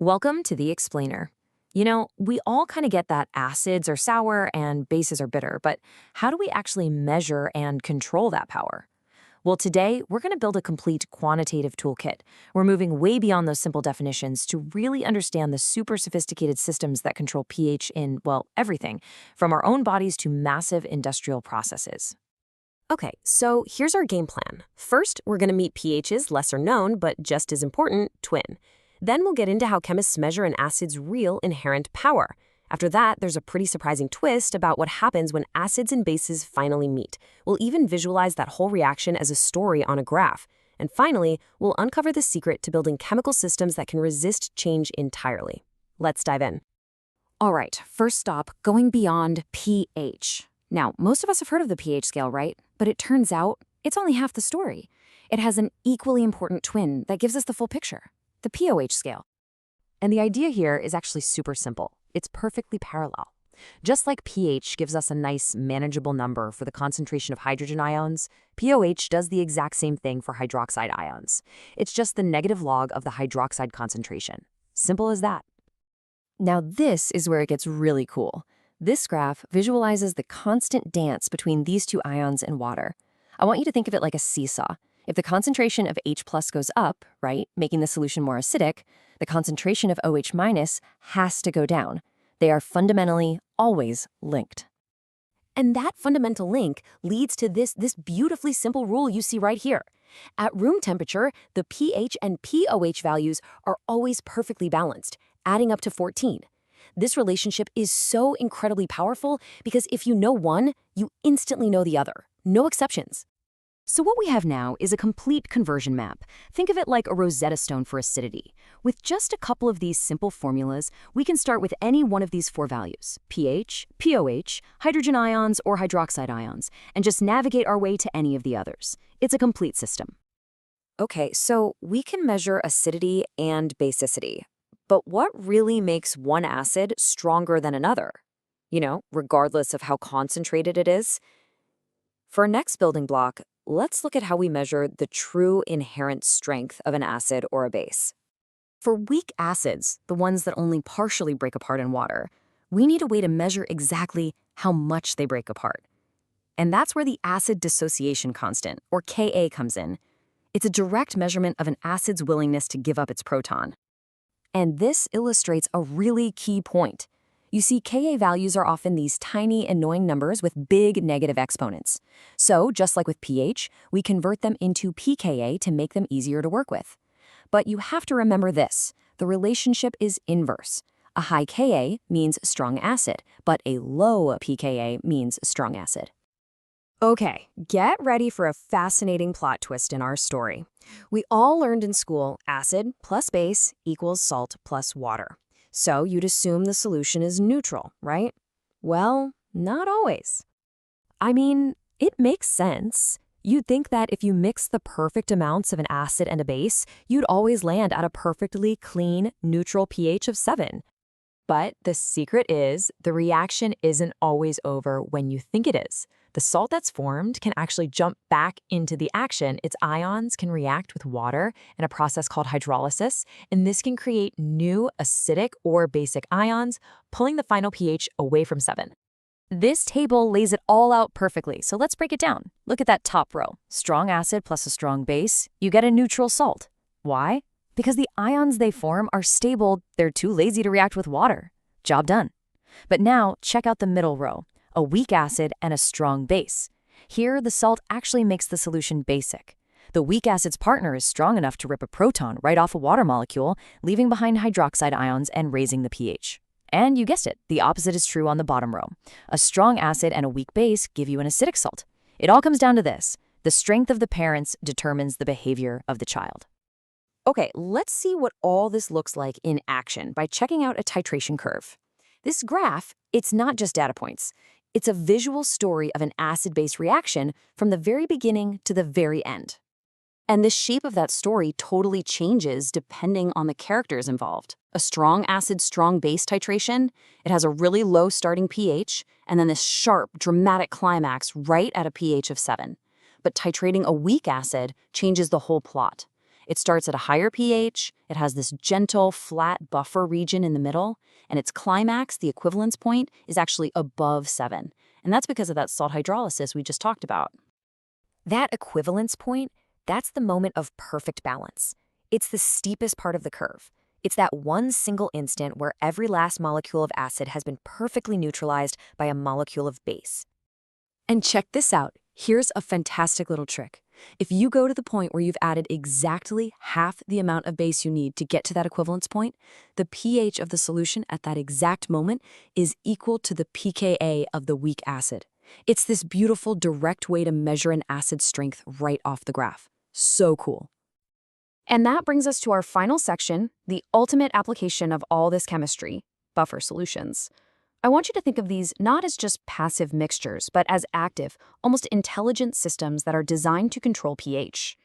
Welcome to The Explainer. You know, we all kind of get that acids are sour and bases are bitter, but how do we actually measure and control that power? Well, today we're going to build a complete quantitative toolkit. We're moving way beyond those simple definitions to really understand the super sophisticated systems that control pH in, well, everything, from our own bodies to massive industrial processes. Okay, so here's our game plan. First, we're going to meet pH's lesser known, but just as important, twin. Then we'll get into how chemists measure an acid's real inherent power. After that, there's a pretty surprising twist about what happens when acids and bases finally meet. We'll even visualize that whole reaction as a story on a graph. And finally, we'll uncover the secret to building chemical systems that can resist change entirely. Let's dive in. All right, first stop, going beyond pH. Now, most of us have heard of the pH scale, right? But it turns out it's only half the story. It has an equally important twin that gives us the full picture, the pOH scale. And the idea here is actually super simple. It's perfectly parallel. Just like pH gives us a nice, manageable number for the concentration of hydrogen ions, pOH does the exact same thing for hydroxide ions. It's just the negative log of the hydroxide concentration. Simple as that. Now this is where it gets really cool. This graph visualizes the constant dance between these two ions and water. I want you to think of it like a seesaw. If the concentration of H+ goes up, right, making the solution more acidic, the concentration of OH- has to go down. They are fundamentally always linked. And that fundamental link leads to this beautifully simple rule you see right here. At room temperature, the pH and pOH values are always perfectly balanced, adding up to 14. This relationship is so incredibly powerful because if you know one, you instantly know the other. No exceptions. So what we have now is a complete conversion map. Think of it like a Rosetta Stone for acidity. With just a couple of these simple formulas, we can start with any one of these four values, pH, pOH, hydrogen ions, or hydroxide ions, and just navigate our way to any of the others. It's a complete system. Okay, so we can measure acidity and basicity. But what really makes one acid stronger than another? You know, regardless of how concentrated it is? For our next building block, let's look at how we measure the true inherent strength of an acid or a base. For weak acids, the ones that only partially break apart in water, we need a way to measure exactly how much they break apart. And that's where the acid dissociation constant, or Ka, comes in. It's a direct measurement of an acid's willingness to give up its proton. And this illustrates a really key point. You see, Ka values are often these tiny, annoying numbers with big negative exponents. So, just like with pH, we convert them into pKa to make them easier to work with. But you have to remember this. The relationship is inverse. A high Ka means strong acid, but a low pKa means strong acid. Okay, get ready for a fascinating plot twist in our story. We all learned in school acid plus base equals salt plus water. So you'd assume the solution is neutral, right? Well, not always. I mean, it makes sense. You'd think that if you mix the perfect amounts of an acid and a base, you'd always land at a perfectly clean, neutral pH of 7. But the secret is, the reaction isn't always over when you think it is. The salt that's formed can actually jump back into the action. Its ions can react with water in a process called hydrolysis, and this can create new acidic or basic ions, pulling the final pH away from 7. This table lays it all out perfectly, so let's break it down. Look at that top row. Strong acid plus a strong base, you get a neutral salt. Why? Because the ions they form are stable, they're too lazy to react with water. Job done. But now, check out the middle row. A weak acid and a strong base. Here, the salt actually makes the solution basic. The weak acid's partner is strong enough to rip a proton right off a water molecule, leaving behind hydroxide ions and raising the pH. And you guessed it, the opposite is true on the bottom row. A strong acid and a weak base give you an acidic salt. It all comes down to this. The strength of the parents determines the behavior of the child. Okay, let's see what all this looks like in action by checking out a titration curve. This graph, it's not just data points. It's a visual story of an acid-base reaction from the very beginning to the very end. And the shape of that story totally changes depending on the characters involved. A strong acid, strong base titration, it has a really low starting pH, and then this sharp, dramatic climax right at a pH of 7. But titrating a weak acid changes the whole plot. It starts at a higher pH, it has this gentle, flat buffer region in the middle, and its climax, the equivalence point, is actually above 7. And that's because of that salt hydrolysis we just talked about. That equivalence point, that's the moment of perfect balance. It's the steepest part of the curve. It's that one single instant where every last molecule of acid has been perfectly neutralized by a molecule of base. And check this out. Here's a fantastic little trick. If you go to the point where you've added exactly half the amount of base you need to get to that equivalence point, the pH of the solution at that exact moment is equal to the pKa of the weak acid. It's this beautiful, direct way to measure an acid strength right off the graph. So cool. And that brings us to our final section, the ultimate application of all this chemistry, buffer solutions. I want you to think of these not as just passive mixtures, but as active, almost intelligent systems that are designed to control pH.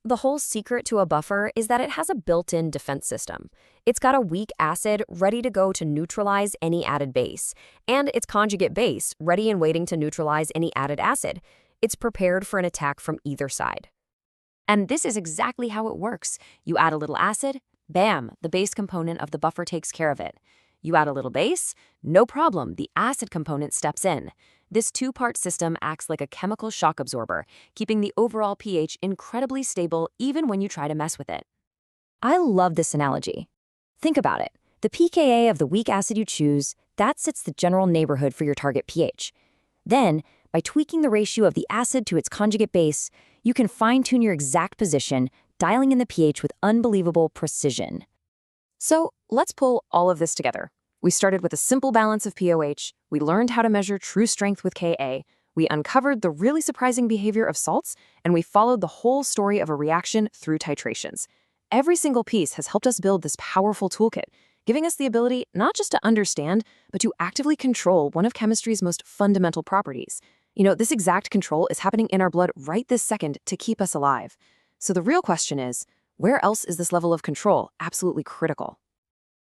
The whole secret to a buffer is that it has a built-in defense system. It's got a weak acid ready to go to neutralize any added base, and its conjugate base ready and waiting to neutralize any added acid. It's prepared for an attack from either side. And this is exactly how it works. You add a little acid, bam, the base component of the buffer takes care of it. You add a little base, no problem, the acid component steps in. This two-part system acts like a chemical shock absorber, keeping the overall pH incredibly stable even when you try to mess with it. I love this analogy. Think about it. The pKa of the weak acid you choose, that sets the general neighborhood for your target pH. Then, by tweaking the ratio of the acid to its conjugate base, you can fine-tune your exact position, dialing in the pH with unbelievable precision. So let's pull all of this together. We started with a simple balance of pOH, we learned how to measure true strength with Ka, we uncovered the really surprising behavior of salts, and we followed the whole story of a reaction through titrations. Every single piece has helped us build this powerful toolkit, giving us the ability not just to understand, but to actively control one of chemistry's most fundamental properties. This exact control is happening in our blood right this second to keep us alive. So the real question is, where else is this level of control absolutely critical?